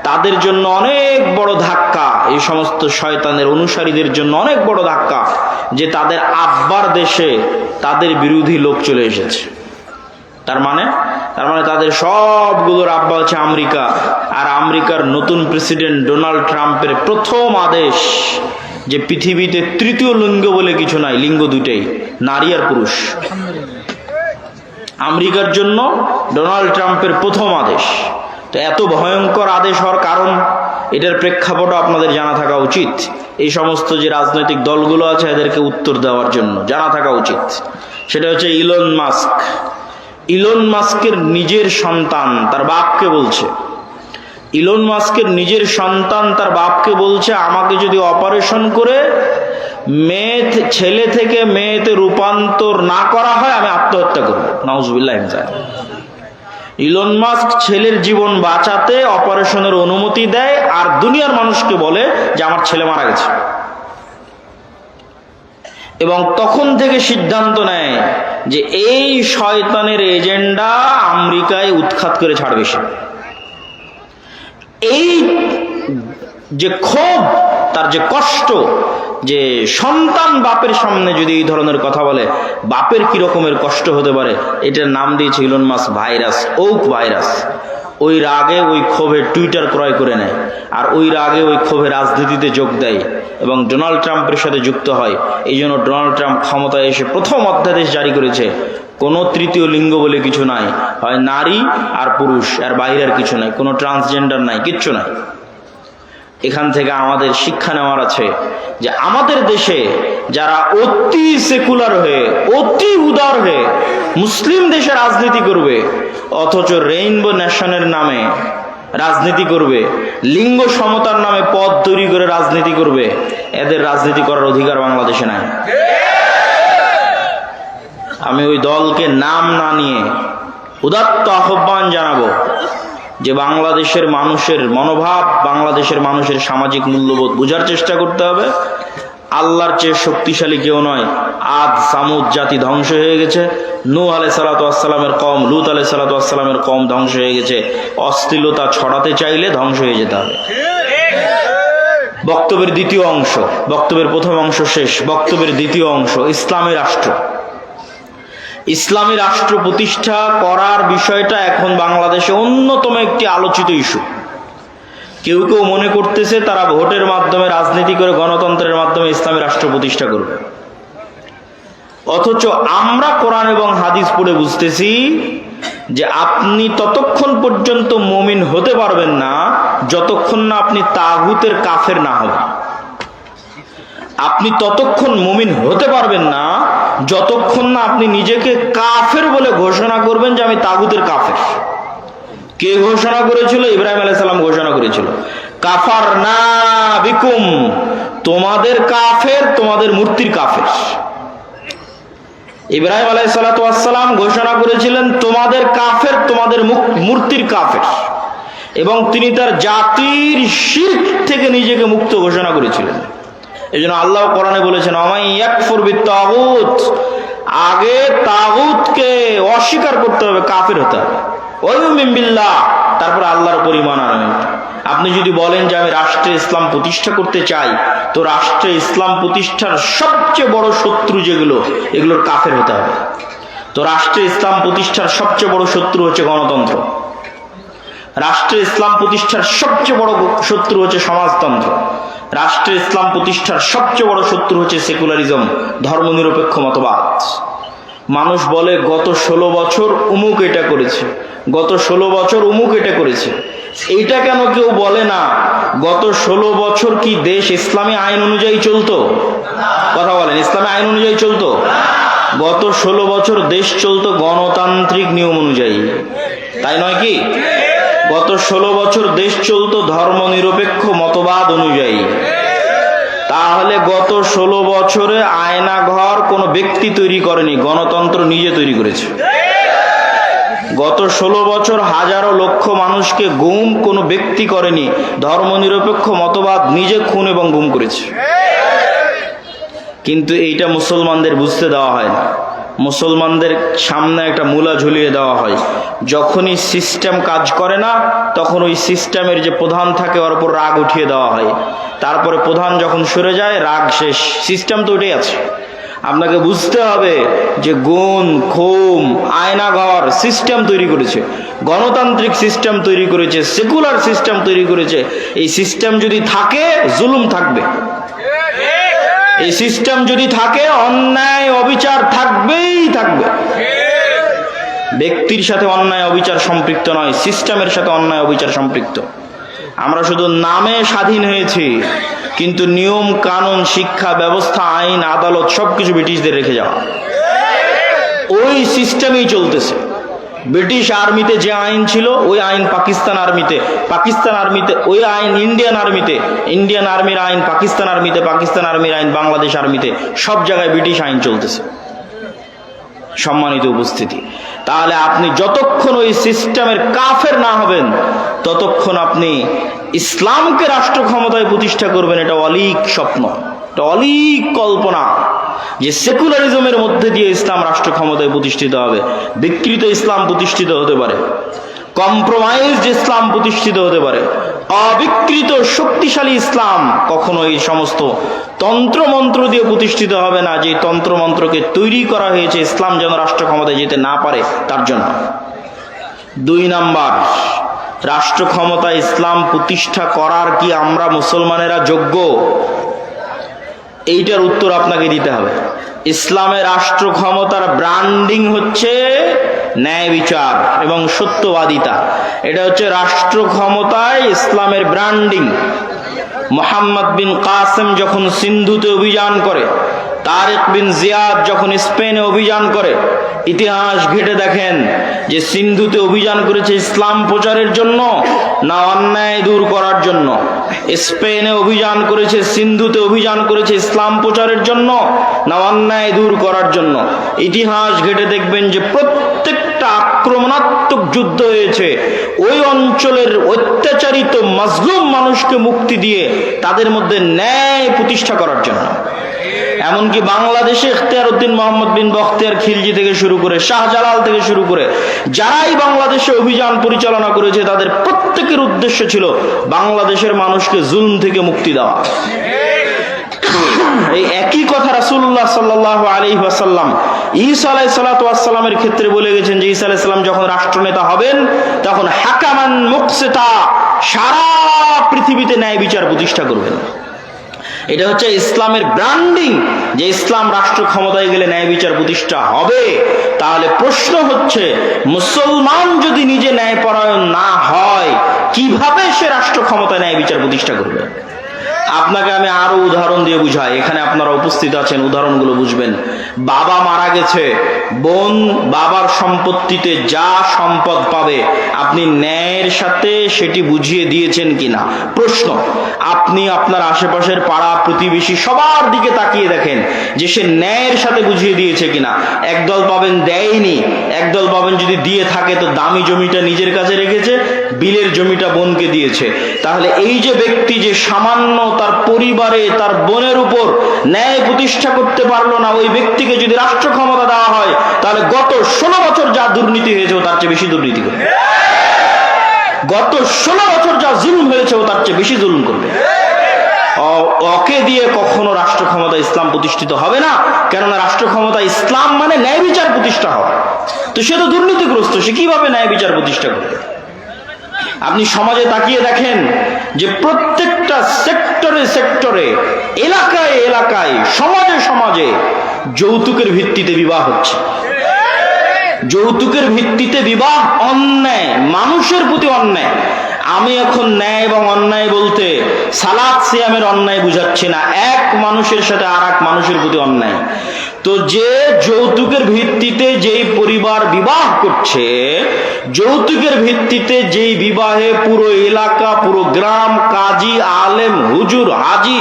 তাদের জন্য অনেক বড় ধাক্কা, এই সমস্ত শয়তানের অনুসারীদের জন্য অনেক বড় ধাক্কা যে তাদের আব্বার দেশে তাদের বিরোধী লোক চলে এসেছে। তার মানে তাদের সবগুলোর আব্বা হচ্ছে আমেরিকা। আর আমেরিকার নতুন প্রেসিডেন্ট ডোনাল্ড ট্রাম্পের প্রথম আদেশ যে পৃথিবীতে তৃতীয় লিঙ্গ বলে কিছু নাই, লিঙ্গ দুইটাই, নারী আর পুরুষ। আমেরিকার জন্য ডোনাল্ড ট্রাম্পের প্রথম আদেশ। তো এত ভয়ঙ্কর আদেশ হওয়ার কারণ, এটার প্রেক্ষাপটও আপনাদের জানা থাকা উচিত। এই সমস্ত যে রাজনৈতিক দলগুলো আছে এদেরকে উত্তর দেওয়ার জন্য জানা থাকা উচিত। সেটা হচ্ছে ইলন মাস্ক। ইলন মাস্কের নিজের সন্তান তার বাপকে বলছে, ইলন মাস্কের নিজের সন্তান তার বাপকে বলছে, আমাকে যদি অপারেশন করে ছেলে থেকে মেয়েতে রূপান্তর না করা হয় আমি আত্মহত্যা করব। নাউজুবিল্লাহি মিন যালিক। ইলন মাস্ক ছেলের জীবন বাঁচাতে অপারেশনের অনুমতি দেয় আর দুনিয়ার মানুষকে বলে যে আমার ছেলে মারা গেছে, এবং তখন থেকে সিদ্ধান্ত নেয় যে এই শয়তানের এজেন্ডা আমেরিকায় উৎখাত করে ছাড়বে সে। এই যে ক্ষোভ, তার যে কষ্ট, যে সন্তান বাপের সামনে যদি এই ধরনের কথা বলে বাপের কি রকমের কষ্ট হতে পারে, এটার নাম দিয়েছে Elon Musk virus, woke virus. ওই রাগে, ওই ক্ষোভে টুইটার ক্রয় করে নেয়, আর ওই রাগে, ওই ক্ষোভে রাজনীতিতে যোগ দেয় এবং ডোনাল্ড ট্রাম্পের সাথে যুক্ত হয়। এই জন্য ডোনাল্ড ট্রাম্প ক্ষমতায় এসে প্রথম অধ্যাদেশ জারি করেছে, কোনো তৃতীয় লিঙ্গ বলে কিছু নাই, হয় নারী আর পুরুষ, আর বাইরে আর কিছু নাই, কোনো ট্রান্সজেন্ডার নাই, কিচ্ছু নাই। এখান থেকে আমাদের শিক্ষা নেওয়ার আছে যে আমাদের দেশে যারা অতি সেকুলার হয়ে, অতি উদার হয়ে মুসলিম দেশে রাজনীতি করবে, অথচ রেইনবো নেশনের নামে রাজনীতি করবে, লিঙ্গ সমতার নামে পদ তৈরি করে রাজনীতি করবে, এদের রাজনীতি করার অধিকার বাংলাদেশে নাই। আমি ওই দলকে নাম না নিয়ে উদাত্ত আহ্বান জানাবো যে বাংলাদেশের মানুষের মনোভাব, বাংলাদেশের মানুষের সামাজিক মূল্যবোধ বোঝার চেষ্টা করতে হবে। আল্লাহর চেয়ে শক্তিশালী কেউ নয়। আদ সামুদ জাতি ধ্বংস হয়ে গেছে, নূহ আলাইহিস সালাতু ওয়াস সালামের কওম, লূত আলাইহিস সালাতু ওয়াস সালামের কওম ধ্বংস হয়ে গেছে। অশ্লীলতা ছড়াতে চাইলে ধ্বংস হয়ে যেতে হবে। বক্তব্যের দ্বিতীয় অংশ, বক্তব্যের প্রথম অংশ শেষ, বক্তব্যের দ্বিতীয় অংশ, ইসলামী রাষ্ট্র। ইসলামী রাষ্ট্র প্রতিষ্ঠা করার বিষয়টা এখন বাংলাদেশে অন্যতম একটি আলোচিত ইস্যু। কেউ কেউ মনে করতেছে তারা ভোটের মাধ্যমে, রাজনীতি করে, গণতন্ত্রের মাধ্যমে ইসলামী রাষ্ট্র প্রতিষ্ঠা করবে। অথচ আমরা কোরআন এবং হাদিস পড়ে বুঝতেছি যে আপনি ততক্ষণ পর্যন্ত মুমিন হতে পারবেন না যতক্ষণ না আপনি তাগুতের কাফের না হবেন। আপনি ততক্ষণ মুমিন হতে পারবেন না যতক্ষণ না আপনি নিজেকে কাফের বলে ঘোষণা করবেন যে আমি তাগুতের কাফের। কে ঘোষণা করেছিল? ইব্রাহিম আলাইহিস সালাম ঘোষণা করেছিল, কাফারনা বিকুম, তোমাদের কাফের, তোমাদের মূর্তির কাফের। ইব্রাহিম আলাইহিস সালাতু ওয়াস সালাম ঘোষণা করেছিলেন তোমাদের কাফের, তোমাদের মূর্তির কাফের, এবং তিনি তার জাতির শিরক থেকে নিজেকে মুক্ত ঘোষণা করেছিলেন। এই জন্য আল্লাহ কোরআনে বলেছেন, আমাই ইয়াকফুর বিত্তাগুত, আগে তাগুতকে অস্বীকার করতে হবে, কাফের হতে হবে, ওয়ায়ুমিন বিল্লাহ, তারপর আল্লাহর উপর ঈমান আনবেন। আপনি যদি বলেন যে আমি রাষ্ট্রে ইসলাম প্রতিষ্ঠা করতে চাই, তো রাষ্ট্রে ইসলাম প্রতিষ্ঠার সবচেয়ে বড় শত্রু যেগুলো, এগুলোর কাফের হতে হবে। তো রাষ্ট্রে ইসলাম প্রতিষ্ঠার সবচেয়ে বড় শত্রু হচ্ছে গণতন্ত্র, রাষ্ট্রে ইসলাম প্রতিষ্ঠার সবচেয়ে বড় শত্রু হচ্ছে সমাজতন্ত্র, রাষ্ট্রে ইসলাম প্রতিষ্ঠার সবচেয়ে বড় শত্রু হচ্ছে সেকুলারিজম, ধর্মনিরপেক্ষ মতবাদ। মানুষ বলে গত 16 বছর অমুক এটা করেছে, গত 16 বছর অমুক এটা করেছে। এইটা কেন কেউ বলে না গত 16 বছর কি দেশ ইসলামী আইন অনুযায়ী চলতো? কথা বলেন, ইসলামী আইন অনুযায়ী চলতো? গত 16 বছর দেশ চলতো গণতান্ত্রিক নিয়ম অনুযায়ী, তাই নয় কি? গত 16 বছর দেশ চলতো ধর্মনিরপেক্ষ মতবাদ অনুযায়ী। তাহলে গত 16 বছরে আয়নাঘর কোনো ব্যক্তি তৈরি করেনি, গণতন্ত্র নিজে তৈরি করেছে। গত 16 বছর হাজারো লক্ষ মানুষকে গুম কোনো ব্যক্তি করেনি, ধর্মনিরপেক্ষ মতবাদ নিজে খুন এবং গুম করেছে। কিন্তু এইটা মুসলমানদের বুঝতে দেওয়া হয় না। মুসলমানদের সামনে একটা মূলা ঝুলিয়ে দেওয়া হয়, যখনই সিস্টেম কাজ করে না তখন ওই সিস্টেমের যে প্রধান থাকে ওর উপর রাগ উঠিয়ে দেওয়া হয়। তারপরে প্রধান যখন সরে যায় রাগ শেষ, সিস্টেম তো ওইটাই আছে। আপনাকে বুঝতে হবে যে গুণ, খুম, আয়নাঘর সিস্টেম তৈরি করেছে, গণতান্ত্রিক সিস্টেম তৈরি করেছে, সেকুলার সিস্টেম তৈরি করেছে। এই সিস্টেম যদি থাকে জুলুম থাকবে, এই সিস্টেম যদি থাকে অন্যায় অবিচার থাকবেই থাকবে। ব্যক্তির সাথে অন্যায় অবিচার সম্পৃক্ত নয়, সিস্টেমের সাথে অন্যায় অবিচার সম্পৃক্ত। আমরা শুধু নামে স্বাধীন হয়েছি, কিন্তু নিয়ম কানুন, শিক্ষা ব্যবস্থা, আইন, আদালত সবকিছু ব্রিটিশদের রেখে যাওয়া। ওই সিস্টেমেই চলতেছে। ব্রিটিশ আর্মিতে যে আইন ছিল ওই আইন পাকিস্তান আর্মিতে, পাকিস্তান আর্মিতে ওই আইন ইন্ডিয়ান আর্মিতে, ইন্ডিয়ান আর্মির আইন পাকিস্তান আর্মিতে, পাকিস্তান আর্মির আইন বাংলাদেশ আর্মিতে, সব জায়গায় ব্রিটিশ আইন চলতেছে। সম্মানিত উপস্থিতি, তাহলে আপনি যতক্ষণ ওই সিস্টেমের কাফের না হবেন ততক্ষণ আপনি ইসলামকে রাষ্ট্র ক্ষমতায় প্রতিষ্ঠা করবেন, এটা অলীক স্বপ্ন, এটা অলীক কল্পনা যে সেকুলারিজমের মধ্যে দিয়ে ইসলাম রাষ্ট্র ক্ষমতায় প্রতিষ্ঠিত হবে। বিকৃত ইসলাম প্রতিষ্ঠিত হতে পারে, কম্প্রোমাইজড ইসলাম প্রতিষ্ঠিত হতে পারে, অবিকৃত শক্তিশালী ইসলাম কখনো এই সমস্ত তন্ত্রমন্ত্র দিয়ে প্রতিষ্ঠিত হবে না, যে তন্ত্রমন্ত্রকে তৈরি করা হয়েছে ইসলাম যেন রাষ্ট্র ক্ষমতায় যেতে না পারে তার জন্য। 2 নাম্বার, রাষ্ট্র ক্ষমতা ইসলাম প্রতিষ্ঠা করার কি আমরা মুসলমানেরা যোগ্য? এইটার উত্তর আপনাকে দিতে হবে। ইসলামের রাষ্ট্র ক্ষমতার ব্র্যান্ডিং হচ্ছে ন্যায় বিচার এবং সত্যবাদিতা। এটা হচ্ছে রাষ্ট্র ক্ষমতায় ইসলামের ব্র্যান্ডিং। মোহাম্মদ বিন কাসেম যখন সিন্ধুতে অভিযান করে, তারেক বিন জিয়াদ যখন স্পেনে অভিযান করে, ইতিহাস ঘেটে দেখেন যে সিন্ধুতে অভিযান করেছে ইসলাম প্রচারের জন্য না অন্যায় দূর করার জন্য? স্পেনে অভিযান করেছে, সিন্ধুতে অভিযান করেছে ইসলাম প্রচারের জন্য না অন্যায় দূর করার জন্য? ইতিহাস ঘেটে দেখবেন যে প্রত্যেকটা আক্রমণাত্মক যুদ্ধ হয়েছে, ওই অঞ্চলের অত্যাচারিত মাজলুম মানুষকে মুক্তি দিয়ে তাদের মধ্যে ন্যায় প্রতিষ্ঠা করার জন্য। এমনকি বাংলাদেশে ইখতিয়ার উদ্দিন মোহাম্মদ বিন বখতিয়ার খিলজি থেকে শুরু করে শাহজালাল থেকে শুরু করে যারাই বাংলাদেশে অভিযান পরিচালনা করেছে তাদের প্রত্যেকের উদ্দেশ্য ছিল বাংলাদেশের মানুষকে জুলম থেকে মুক্তি দেওয়া। এই একই কথা রাসূলুল্লাহ সাল্লাল্লাহু আলাইহি ওয়াসাল্লাম ঈসা আলাইহিস সালাতু ওয়াস সালামের ক্ষেত্রে বলে গেছেন যে ঈসা আলাইহিস সালাম যখন রাষ্ট্রনেতা হবেন তখন হাকামান মুকসিতা, সারা পৃথিবীতে ন্যায় বিচার প্রতিষ্ঠা করবেন। এটা হচ্ছে ইসলামের ব্র্যান্ডিং, যে ইসলাম রাষ্ট্র ক্ষমতায় গেলে ন্যায় বিচার প্রতিষ্ঠা হবে। তাহলে প্রশ্ন হচ্ছে, মুসলমান যদি নিজে ন্যায়পরায়ণ না হয় কিভাবে সে রাষ্ট্র ক্ষমতায় ন্যায় বিচার প্রতিষ্ঠা করবে? আপনাকে আমি আরো উদাহরণ দিয়ে বুঝাই, এখানে আপনারা উপস্থিত আছেন, উদাহরণগুলো বুঝবেন। বাবা মারা গেছে, বোন বাবার সম্পত্তিতে যা সম্পদ পাবে আপনি ন্যায়ের সাথে সেটি বুঝিয়ে দিয়েছেন কিনা? প্রশ্ন, আপনি আপনার আশেপাশের পাড়া প্রতিবেশী সবার দিকে তাকিয়ে দেখেন যে সে ন্যায়ের সাথে বুঝিয়ে দিয়েছে কিনা। একদল পাবেন দেয়নি, একদল পাবেন যদি দিয়ে থাকে তো দামি জমিটা নিজের কাছে রেখেছে, বিলের জমিটা বোনকে দিয়েছে। তাহলে এই যে ব্যক্তি যে সামান্য তার পরিবারে তার বোনের উপর ন্যায় প্রতিষ্ঠা করতে পারলো না, ওই ব্যক্তিকে যদি রাষ্ট্র ক্ষমতা দেওয়া হয় তাহলে গত 16 বছর যা দুর্নীতি হয়েছে তার চেয়ে বেশি দুর্নীতি করবে। গত 16 বছর যা জুলুম হয়েছে তার চেয়ে বেশি জুলুম করবে। ওকে দিয়ে কখনো রাষ্ট্র ক্ষমতা ইসলাম প্রতিষ্ঠিত হবে না, কেননা রাষ্ট্র ক্ষমতা ইসলাম মানে ন্যায় বিচার প্রতিষ্ঠা হবে। তো সে তো দুর্নীতিগ্রস্ত, সে কিভাবে ন্যায় বিচার প্রতিষ্ঠা করবে? আপনি সমাজে তাকিয়ে দেখেন যে প্রত্যেকটা সেক্টরে সেক্টরে, এলাকায় এলাকায়, সমাজে সমাজে যৌতুকের ভিত্তিতে বিবাহ হচ্ছে। যৌতুকের ভিত্তিতে বিবাহ অন্যায়, মানুষের প্রতি অন্যায়। আমি এখন ন্যায় এবং অন্যায় বলতে সালাত সিয়ামের অন্যায় বুঝাচ্ছি না, এক মানুষের সাথে আর এক মানুষের প্রতি অন্যায়। তো যে যৌতুকের ভিত্তিতে যেই পরিবার বিবাহ করছে, যৌতুকের ভিত্তিতে যেই বিবাহে পুরো এলাকা, পুরো গ্রাম, কাজী, আলেম, হুজুর, হাজি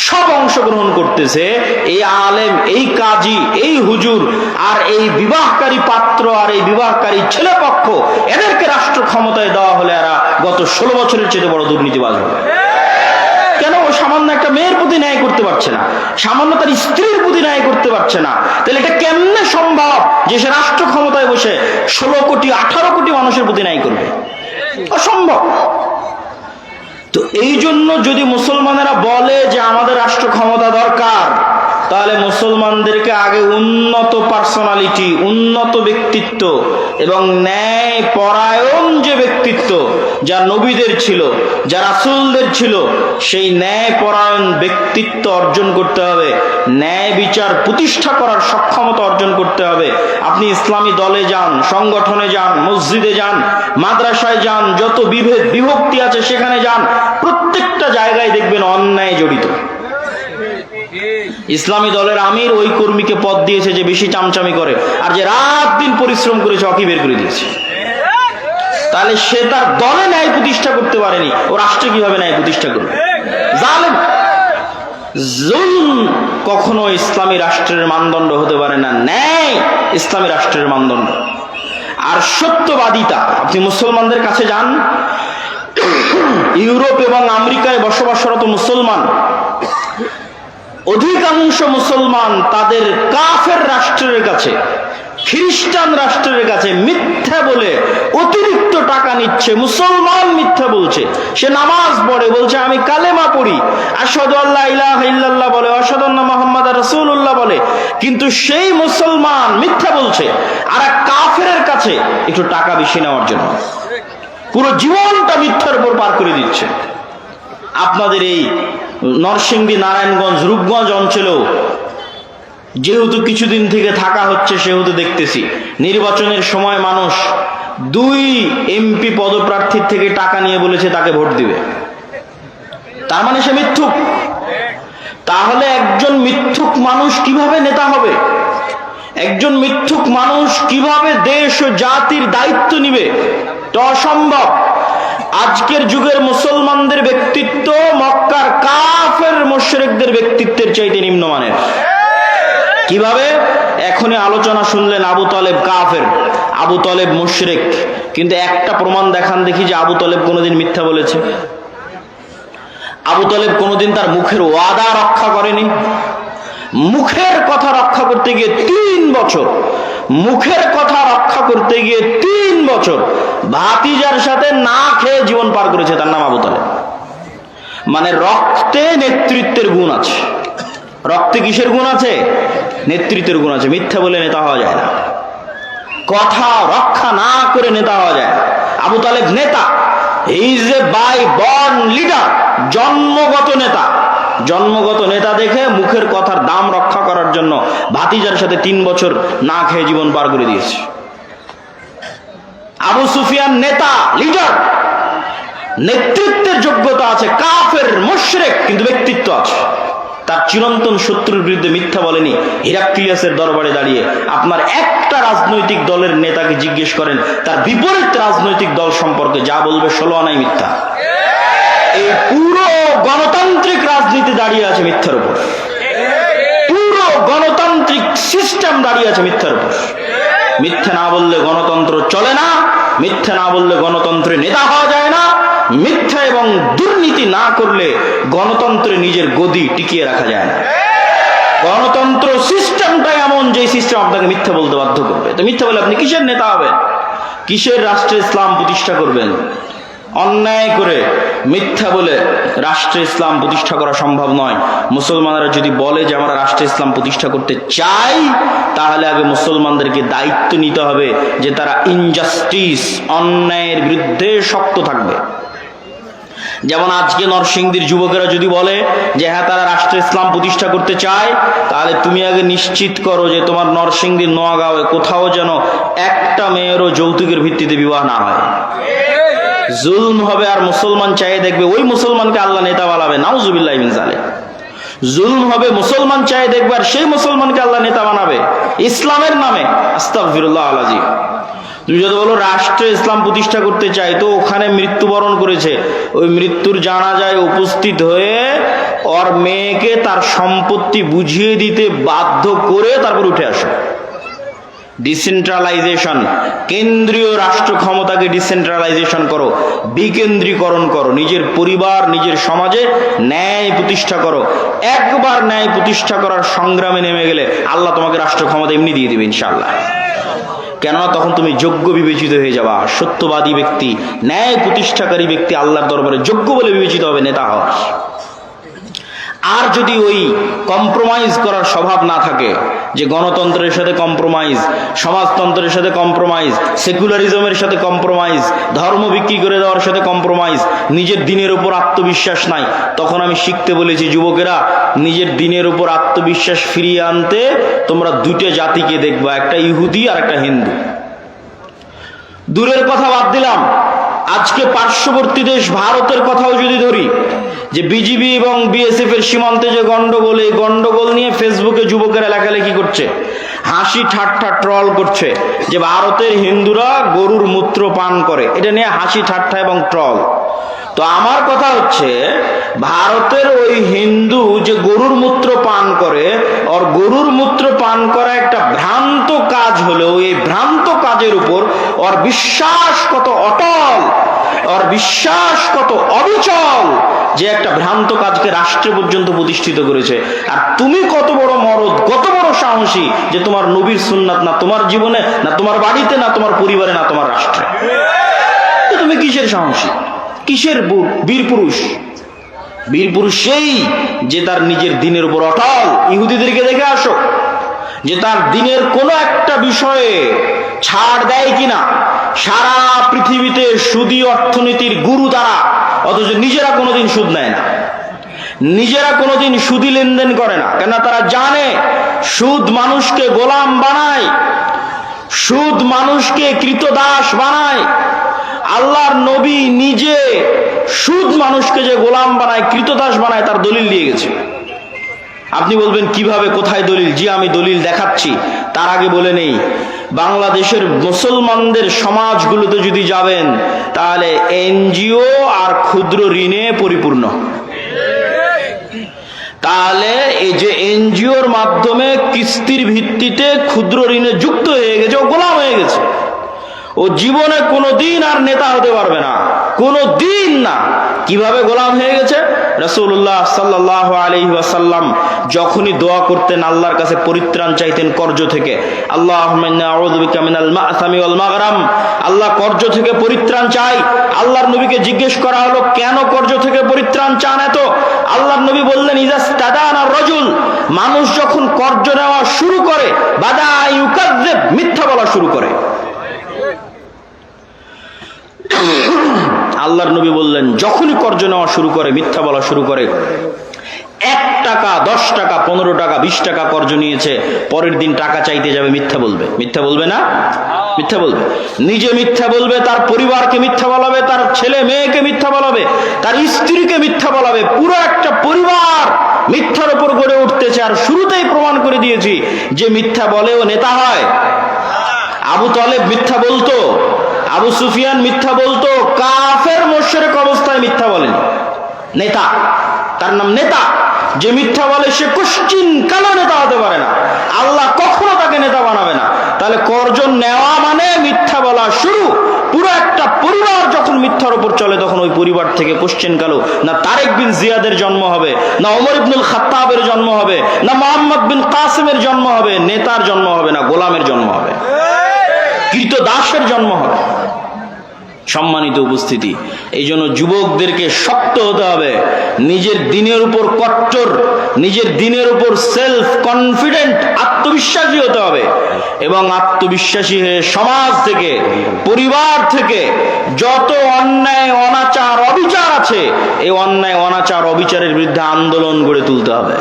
সব অংশগ্রহণ করতেছে, এই আলেম, এই কাজী, এই হুজুর আর এই বিবাহকারী পাত্র আর এই বিবাহকারী ছেলে পক্ষ, এদেরকে রাষ্ট্র ক্ষমতায় দেওয়া হলে এরা গত 16 বছরের চেয়ে বড় দুর্নীতিবাজ হবে। কেন? ও সামান্য একটা মেয়ের প্রতি ন্যায় করতে পারছে না, সামান্য তার স্ত্রীর প্রতি ন্যায় করতে পারছে না। তাহলে এটা কেমনে সম্ভব যে সে রাষ্ট্র ক্ষমতায় বসে 16 কোটি 18 কোটি মানুষের প্রতি ন্যায় করবে? অসম্ভব। তো এই জন্য যদি মুসলমানেরা বলে যে আমাদের রাষ্ট্র ক্ষমতা দরকার, তাহলে মুসলমানদেরকে আগে উন্নত পার্সোনালিটি, উন্নত ব্যক্তিত্ব এবং ন্যায় পরায়ণ যে ব্যক্তিত্ব যা নবীদের ছিল, যা রাসূলদের ছিল, সেই ন্যায় পরায়ণ ব্যক্তিত্ব অর্জন করতে হবে, ন্যায় বিচার প্রতিষ্ঠা করার সক্ষমতা অর্জন করতে হবে। আপনি ইসলামী দলে যান, সংগঠনে যান, মসজিদে যান, মাদ্রাসায় যান, যত বিভেদ বিভক্তি আছে সেখানে যান, প্রত্যেকটা জায়গায় দেখবেন অন্যায় জড়িত। ইসলামী দলের আমির ওই কর্মীকে পদ দিয়েছে যে বেশি চামচামি করে, আর যে রাত দিন পরিশ্রম করেছে ওকে বের করে দিয়েছে। তাহলে সে তার দলে ন্যায় প্রতিষ্ঠা করতে পারেনি, ও রাষ্ট্রে কিভাবে ন্যায় প্রতিষ্ঠা করবে? জালেম। জুলম কখনো ইসলামী রাষ্ট্রের মানদণ্ড হতে পারে না, ন্যায় ইসলামী রাষ্ট্রের মানদণ্ড। আর সত্যবাদিতা, আপনি মুসলমানদের কাছে যান, ইউরোপ এবং আমেরিকায় বসবাসরত মুসলমান, অধিকাংশ মুসলমান তাদের কাফের রাষ্ট্রের কাছে, খ্রিস্টান রাষ্ট্রের কাছে মিথ্যা বলে অতিরিক্ত টাকা নিচ্ছে। মুসলমান মিথ্যা বলছে, সে নামাজ পড়ে, বলছে আমি কালেমা পড়ি, আশহাদু আল্লা ইলাহা ইল্লাল্লাহ বলে, আশহাদু আন্না মুহাম্মাদার রাসূলুল্লাহ বলে, কিন্তু সেই মুসলমান মিথ্যা বলছে আর এক কাফেরের কাছে একটু টাকা বেশি নেওয়ার জন্য পুরো জীবনটা মিথ্যার উপর পার করে দিচ্ছে। আপনাদের এই নরসিংদী, নারায়ণগঞ্জ, রূপগঞ্জ অঞ্চলেও যেহেতু কিছুদিন থেকে থাকা হচ্ছে সেহেতু দেখতেছি নির্বাচনের সময় মানুষ 2 এমপি পদপ্রার্থীর থেকে টাকা নিয়ে বলেছে তাকে ভোট দিবে। তার মানে সে মিথ্যুক। তাহলে একজন মিথ্যুক মানুষ কিভাবে নেতা হবে? একজন মিথ্যুক মানুষ কিভাবে দেশ ও জাতির দায়িত্ব নিবে? এটা অসম্ভব। আজকের যুগের মুসলমানদের ব্যক্তিত্ব মক্কার কাফের মুশরিকদের ব্যক্তিত্বের চাইতে নিম্নমানের। কিভাবে? এখনই আলোচনা শুনলেন আবু তালেব কাফের, আবু তালেব মুশরিক, কিন্তু একটা প্রমাণ দেখান দেখি যে আবু তালেব কোনোদিন মিথ্যা বলেছে? আবু তালেব কোনোদিন তার মুখের ওয়াদা রক্ষা করেনি? মুখের কথা রক্ষা করতে গিয়ে 3 বছর, মুখের কথা রক্ষা করতে গিয়ে 3 বছর ভাতিজার সাথে না খেয়ে জীবন পার করেছে। তার নাম আবু তালেব। মানে রক্তে নেতৃত্বের গুণ আছে। রক্তে কিসের গুণ আছে? নেতৃত্বের গুণ আছে। মিথ্যা বলে নেতা হওয়া যায় না, কথা রক্ষা না করে নেতা হওয়া যায় না। আবু তালেব নেতা, he is a by born leader, জন্মগত নেতা। জন্মগত নেতা দেখে মুখের কথার দাম রক্ষা করার জন্য ভাতিজার সাথে 3 বছর না খেয়ে জীবন পার করে দিয়েছে। আবু সুফিয়ান নেতা, লিডার, নেতৃত্বের যোগ্যতা আছে, কাফের মুশরিক, কিন্তু ব্যক্তিত্ব আছে। তার চিরন্তন শত্রুর বিরুদ্ধে মিথ্যা বলেনি। হিরাক্লিয়াসের দরবারে দাঁড়িয়ে আপনার একটা রাজনৈতিক দলের নেতাকে জিজ্ঞেস করেন, তার বিপরীত রাজনৈতিক দল সম্পর্কে যা বলবে 16 আনাই মিথ্যা। এই পুরো গণতান্ত্রিক রাজনীতি দাঁড়িয়ে আছে মিথ্যার উপর। পুরো গণতান্ত্রিক সিস্টেম দাঁড়িয়ে আছে মিথ্যার উপর। মিথ্যা না বললে গণতন্ত্র চলে না, মিথ্যা না বললে গণতন্ত্রে নেতা হওয়া যায় না, মিথ্যা এবং দুর্নীতি না করলে গণতন্ত্রে নিজের গদি টিকিয়ে রাখা যায় না। গণতন্ত্র সিস্টেমটা এমন যে সিস্টেম আপনাকে মিথ্যা বলতে বাধ্য করবে। তো মিথ্যা বলে আপনি কিসের নেতা হবেন? কিসের রাষ্ট্রে ইসলাম প্রতিষ্ঠা করবেন? অন্যায় করে মিথ্যা বলে রাষ্ট্রে ইসলাম প্রতিষ্ঠা করা সম্ভব নয়। মুসলমানরা যদি বলে যে আমরা রাষ্ট্রে ইসলাম প্রতিষ্ঠা করতে চাই, তাহলে আগে মুসলমানদেরকে দায়িত্ব নিতে হবে যে তারা ইনজাস্টিস, অন্যায়ের বিরুদ্ধে শক্ত থাকবে। যেমন আজকে নরসিংদীর যুবকেরা যদি বলে যে হ্যাঁ তারা রাষ্ট্রে ইসলাম প্রতিষ্ঠা করতে চায়, তাহলে তুমি আগে নিশ্চিত করো যে তোমার নরসিংদীর নোয়াগাঁওয়ে কোথাও যেন একটা মেয়েরও যৌতুকের ভিত্তিতে বিবাহ না হয়। জুলম হবে আর মুসলমান চাইয়ে দেখবে ওই মুসলমানকে আল্লাহ নেতা বানাবে, নাউজুবিল্লাহ মিন যালিক। জুলম হবে, মুসলমান চাইয়ে দেখবে আর সেই মুসলমানকে আল্লাহ নেতা বানাবে ইসলামের নামে। আস্তাগফিরুল্লাহ আল-আযীম। তুমি যদি বলো রাষ্ট্রে ইসলাম প্রতিষ্ঠা করতে চাই, তো ওখানে মৃত্যুবরণ করেছে, ওই মৃত্যুর জানাজায় উপস্থিত হয়ে ওর মেয়েকে তার সম্পত্তি বুঝিয়ে দিতে বাধ্য করে তারপর উঠে আসো। ডিসেন্ট্রালাইজেশন, কেন্দ্রীয় রাষ্ট্র ক্ষমতাকে ডিসেন্ট্রালাইজেশন করো, বিকেন্দ্রীকরণ করো, নিজের পরিবার, নিজের সমাজে ন্যায় প্রতিষ্ঠা করো। একবার ন্যায় প্রতিষ্ঠা করার সংগ্রামে নেমে গেলে আল্লাহ তোমাকে রাষ্ট্র ক্ষমতা এমনি দিয়ে দিবে ইনশাআল্লাহ। কেননা তখন তুমি যোগ্য বিবেচিত হয়ে যাবা। সত্যবাদী ব্যক্তি, ন্যায় প্রতিষ্ঠাকারী ব্যক্তি আল্লাহর দরবারে যোগ্য বলে বিবেচিত হবে নেতা হওয়ার। আর যদি ওই কম্প্রোমাইজ করার স্বভাব না থাকে, যে গণতন্ত্রের সাথে কম্প্রোমাইজ, সমাজতন্ত্রের সাথে কম্প্রোমাইজ, সেকুলারিজমের সাথে কম্প্রোমাইজ, ধর্ম বিক্রি করে দেওয়ার সাথে কম্প্রোমাইজ, নিজের দিনের উপর আত্মবিশ্বাস নাই, তখন আমি শিখতে বলেছি যুবকেরা, নিজের দিনের উপর আত্মবিশ্বাস ফিরিয়ে আনতে তোমরা 2টে জাতিকে দেখবা, একটা ইহুদি আর একটা হিন্দু। দূরের কথা বাদ দিলাম, আজকে পার্শ্ববর্তী দেশ ভারতের কথাও যদি ধরি, যে বিজিবি এবং বিএসএফ এর সীমান্তে যে গন্ডগোল, এই গন্ডগোল নিয়ে ফেসবুকে যুবকেরা লেখালেখি করছে, হাসি ঠাট্টা ট্রল করছে যে ভারতের হিন্দুরা গরুর মূত্র পান করে, এটা নিয়ে হাসি ঠাট্টা এবং ট্রল। তো আমার কথা হচ্ছে, ভারতের ওই হিন্দু যে গরুর মূত্র পান করে, ওর গরুর মূত্র পান করা একটা ভ্রান্ত কাজ হলেও এই ভ্রান্ত কাজের উপর ওর বিশ্বাস কত অটল, ওর বিশ্বাস কত অবিচল, যে একটা ভ্রান্ত কাজকে রাষ্ট্রে পর্যন্ত প্রতিষ্ঠিত করেছে। আর তুমি কত বড় মরদ, কত বড় সাহসী, যে তোমার নবীর সুন্নাত না তোমার জীবনে, না তোমার বাড়িতে, না তোমার পরিবারে, না তোমার রাষ্ট্রে। তুমি কিসের সাহসী, কিসের বীর পুরুষ? বীর পুরুষ সেই যে তার নিজের দিনের উপর অটল। ইহুদিদেরকে দেখে আসো যে তার দিনের কোনো একটা বিষয়ে ছাড় দেয় কিনা। সারা পৃথিবীতে সুদী অর্থনীতির গুরু তারা, অথচ নিজেরা কোনোদিন সুদ নেয় না, নিজেরা কোনোদিন সুদী লেনদেন করে না। কেন? তারা জানে সুদ মানুষকে গোলাম বানায়, সুদ মানুষকে কৃতদাস বানায়। আল্লাহর নবী নিজে সুদ মানুষকে যে গোলাম বানায়, কৃতদাস বানায়, তার দলিল দিয়ে গেছে। আপনি বলবেন কিভাবে, কোথায় দলিল? জি আমি দলিল দেখাচ্ছি। তার আগে বলে নেই, বাংলাদেশের মুসলমানদের সমাজগুলোতে যদি যাবেন, তাহলে এনজিও আর ক্ষুদ্র ঋণে পরিপূর্ণ। তাহলে এই যে এনজিও এনজিওর মাধ্যমে কিস্তির ভিত্তিতে ক্ষুদ্র ঋণে যুক্ত হয়ে গেছে, ও গোলাম হয়ে গেছে। ও জীবনে কোনোদিন আর নেতা হতে পারবে না, কোনোদিন না। কিভাবে গোলাম হয়ে গেছে? রাসূলুল্লাহ সাল্লাল্লাহু আলাইহি ওয়াসাল্লাম যখনই দোয়া করতেন, আল্লাহর কাছে পরিত্রাণ চাইতেন কর্জ থেকে, আল্লাহুম্মা ইন্নী আউযু বিকা মিনাল মা'সামি ওয়াল মাগরাম, আল্লাহ কর্জ থেকে পরিত্রাণ চাই। আল্লাহর নবীকে জিজ্ঞেস করা হলো, কেন কর্জ থেকে পরিত্রাণ চান এত? আল্লাহর নবী বললেন, ইজাস্তাদানা রাজুল, মানুষ যখন কর্জ নেওয়া শুরু করে, বাদা ইউকাযযিব, মিথ্যা বলা শুরু করে। আল্লাহর নবী বললেন, যখনই কর্জ নেওয়া শুরু করে, মিথ্যা বলা শুরু করে, 1 টাকা 10 টাকা 15 টাকা 20 টাকা কর্জ নিয়েছে, পরের দিন টাকা চাইতে যাবে, মিথ্যা বলবে। মিথ্যা বলবে না? মিথ্যা বলবে। নিজে মিথ্যা বলবে, তার পরিবারকে মিথ্যা বলাবে, তার ছেলে মেয়েকে মিথ্যা বলাবে, তার স্ত্রীকে মিথ্যা বলাবে। পুরো একটা পরিবার মিথ্যার উপর গড়ে উঠতেছে। আর শুরুতেই প্রমাণ করে দিয়েছি যে মিথ্যা বলেও নেতা হয়। আবু তালেব মিথ্যা বলতো, আবু সুফিয়ান মিথ্যা বলতো, কাফের মুশরিক অবস্থায় মিথ্যা বলেন। নেতা, তার নাম নেতা। যে মিথ্যা বলে সে কোশ্চিন কালো নেতা হতে পারে না, আল্লাহ কখনো তাকে নেতা বানাবে না। তাহলে কর্জ নেওয়া মানে মিথ্যা বলা শুরু। পুরো একটা পরিবার যখন মিথ্যার উপর চলে, তখন ওই পরিবার থেকে কোশ্চিন কালো না তারেক বিন জিয়াদের জন্ম হবে, না ওমর ইবনুল খাত্তাবের জন্ম হবে, না মুহাম্মদ বিন কাসিমের জন্ম হবে। নেতার জন্ম হবে না, গোলামের জন্ম হবে, কৃতদাসের জন্ম হবে। সম্মানিত উপস্থিতি, এই জন্য যুবকদেরকে শক্ত হতে হবে, নিজের দিনের উপর কট্টর, নিজের দিনের উপর সেলফ কনফিডেন্ট, আত্মবিশ্বাসী হতে হবে। এবং আত্মবিশ্বাসী হয়ে সমাজ থেকে, পরিবার থেকে যত অন্যায় অনাচার অবিচার আছে, এই অন্যায় অনাচার অবিচারের বিরুদ্ধে আন্দোলন গড়ে তুলতে হবে।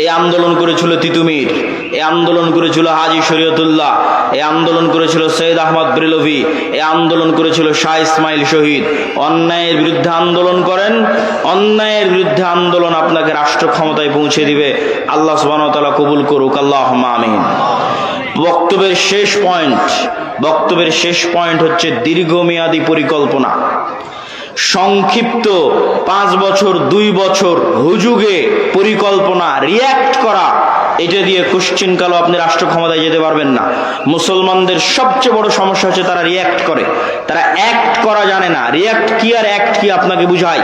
এই আন্দোলন করেছিল তিতুমির, এই আন্দোলন করেছিল হাজী শরীয়তুল্লাহ, এই আন্দোলন করেছিল সৈয়দ আহমদ ব্রেলভি, এই আন্দোলন করেছিল শাহ ইসমাইল শহীদ। অন্যায়ের বিরুদ্ধে আন্দোলন করেন, অন্যায়ের বিরুদ্ধে আন্দোলন আপনাকে রাষ্ট্র ক্ষমতায় পৌঁছে দিবে। আল্লাহ সুবহানাহু ওয়া তাআলা কবুল করুক, আল্লাহুম্মা আমিন। বক্তব্যের শেষ পয়েন্ট হচ্ছে দীর্ঘমেয়াদী পরিকল্পনা। সংক্ষিপ্ত 5 বছর 2 বছর হুজুগে পরিকল্পনা, রিয়্যাক্ট করা, এটা দিয়ে কোশ্চিন কালো আপনি রাষ্ট্র ক্ষমতায় যেতে পারবেন না। মুসলমানদের সবচেয়ে বড় সমস্যা হচ্ছে তারা রিয়্যাক্ট করে, তারা অ্যাক্ট করা জানে না। রিয়্যাক্ট কি আর অ্যাক্ট কি আপনাকে বুঝাই।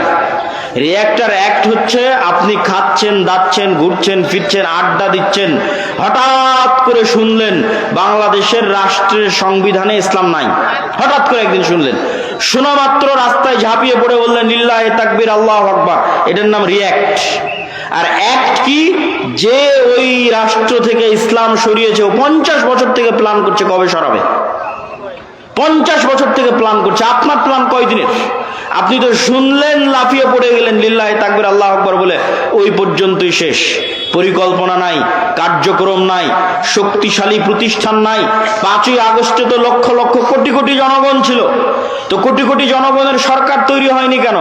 রিয়্যাক্ট আর অ্যাক্ট হচ্ছে আপনি খাচ্ছেন, দাচ্ছেন, ঘুরছেন, ফিরছেন, আড্ডা দিচ্ছেন, হঠাৎ করে শুনলেন বাংলাদেশের রাষ্ট্রের সংবিধানে ইসলাম নাই। হঠাৎ করে একদিন শুনলেন, শোনা মাত্র রাস্তায় ঝাঁপিয়ে পড়ে বললেন লিল্লাহি তাকবীর, আল্লাহু আকবার। এটার নাম রিয়্যাক্ট। আর অ্যাক্ট কি? যে ওই রাষ্ট্র থেকে ইসলাম সরিয়েছে, ও 50 বছর থেকে প্ল্যান করছে কবে সরাবে। 50 বছর থেকে প্ল্যান করছে। আপনার প্ল্যান কয়দিনের? আপনি তো শুনলেন, লাফিয়ে পড়ে গেলেন লিল্লাহি তাকবীর, আল্লাহু আকবার বলে, ওই পর্যন্তই শেষ। পরিকল্পনা নাই, কার্যক্রম নাই, শক্তিশালী প্রতিষ্ঠান নাই। 5ই আগস্টে তো লক্ষ লক্ষ কোটি কোটি জনগণ ছিল, তো কোটি কোটি জনগণের সরকার তৈরি হয়নি কেন?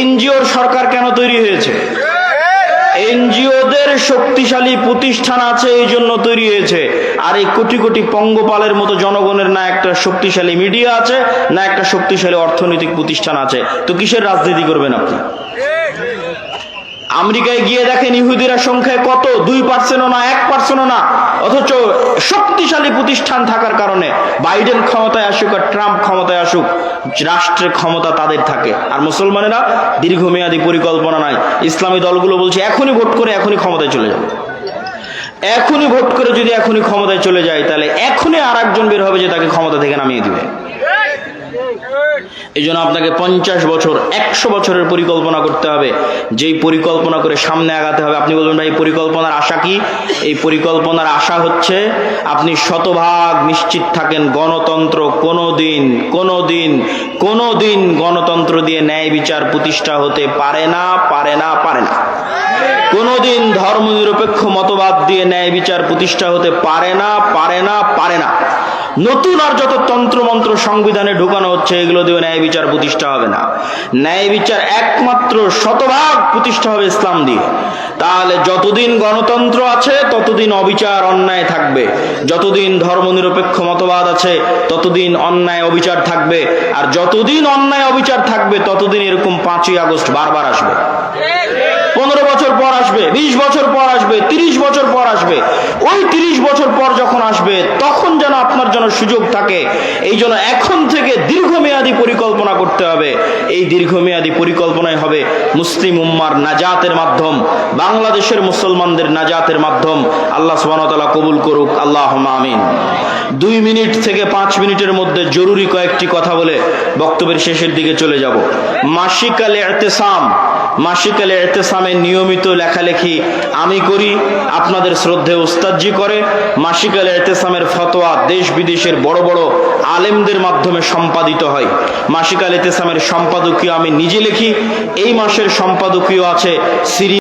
এনজিওর সরকার কেন তৈরি হয়েছে? এনজিওদের শক্তিশালী প্রতিষ্ঠান আছে, এই জন্য তৈরি হয়েছে। আর এই কোটি কোটি পঙ্গপালের মতো জনগণের না একটা শক্তিশালী মিডিয়া আছে, না একটা শক্তিশালী অর্থনৈতিক প্রতিষ্ঠান আছে। তো কিসের রাজনীতি করবেন আপনি? আমেরিকায় গিয়ে দেখেন ইহুদিরা সংখ্যায় কত, 2%ও না, 1%ও না। অথচ শক্তিশালী প্রতিষ্ঠান থাকার কারণে বাইডেন ক্ষমতায় আসুক আর ট্রাম্প ক্ষমতায় আসুক, রাষ্ট্রের ক্ষমতা তাদের থাকে। আর মুসলমানেরা দীর্ঘমেয়াদী পরিকল্পনা নাই। ইসলামী দলগুলো বলছে এখনই ভোট করে এখনই ক্ষমতায় চলে যাবে। এখনই ভোট করে যদি এখনই ক্ষমতায় চলে যায়, তাহলে এখনই আর একজন বের হবে যে তাকে ক্ষমতা থেকে নামিয়ে দিবে। এই জন্য আপনাকে 50 বছর 100 বছরের পরিকল্পনা করতে হবে। যেই পরিকল্পনা করে সামনে আগাতে হবে। আপনি বলবেন ভাই পরিকল্পনার আশা কি? এই পরিকল্পনার আশা হচ্ছে আপনি শতভাগ নিশ্চিত থাকেন গণতন্ত্র কোনোদিন গণতন্ত্র দিয়ে ন্যায় বিচার প্রতিষ্ঠা হতে পারে না। কোনোদিন ধর্মনিরপেক্ষ মতবাদ দিয়ে ন্যায় বিচার প্রতিষ্ঠা হতে পারে না। নতুন আর যত তন্ত্রমন্ত্র সংবিধানে ঢুকানো হচ্ছে, এগুলো দিয়ে ন্যায় বিচার প্রতিষ্ঠা হবে না। ন্যায় বিচার একমাত্র শতভাগ প্রতিষ্ঠা হবে ইসলাম দিয়ে। তাহলে যতদিন গণতন্ত্র আছে ততদিন অবিচার অন্যায় থাকবে, যতদিন ধর্মনিরপেক্ষ মতবাদ আছে ততদিন অন্যায় অবিচার থাকবে। আর যতদিন অন্যায় অবিচার থাকবে ততদিন এরকম 5ই আগস্ট বারবার আসবে। 15 বছর পর আসবে, 20 বছর পর আসবে, 30 যেন সুযোগ থাকে, এই জন্য এখন থেকে দীর্ঘমেয়াদী পরিকল্পনা করতে হবে। এই দীর্ঘমেয়াদী পরিকল্পনাই হবে মুসলিম উম্মার নাজাতের মাধ্যম, বাংলাদেশের মুসলমানদের নাজাতের মাধ্যম। আল্লাহ সুবহানাহু ওয়া তাআলা কবুল করুক, আল্লাহুম্মা আমিন। 2 মিনিট থেকে 5 মিনিটের মধ্যে জরুরি কয়েকটি কথা বলে বক্তব্যের শেষের দিকে চলে যাব। মাসিক আল ইতিসাম, মাসিক আল ইতিসামের নিয়মিত লেখালেখি আমি করি, আপনাদের শ্রদ্ধেয় উস্তাদজি করে। মাসিক আল ইতিসামের ফতোয়া দেশ বিদেশের বড় বড় আলেমদের মাধ্যমে সম্পাদিত হয়। মাসিক আল ইতিসামের সম্পাদকীয় আমি নিজে লিখি। এই মাসের সম্পাদকীয় আছে সিরি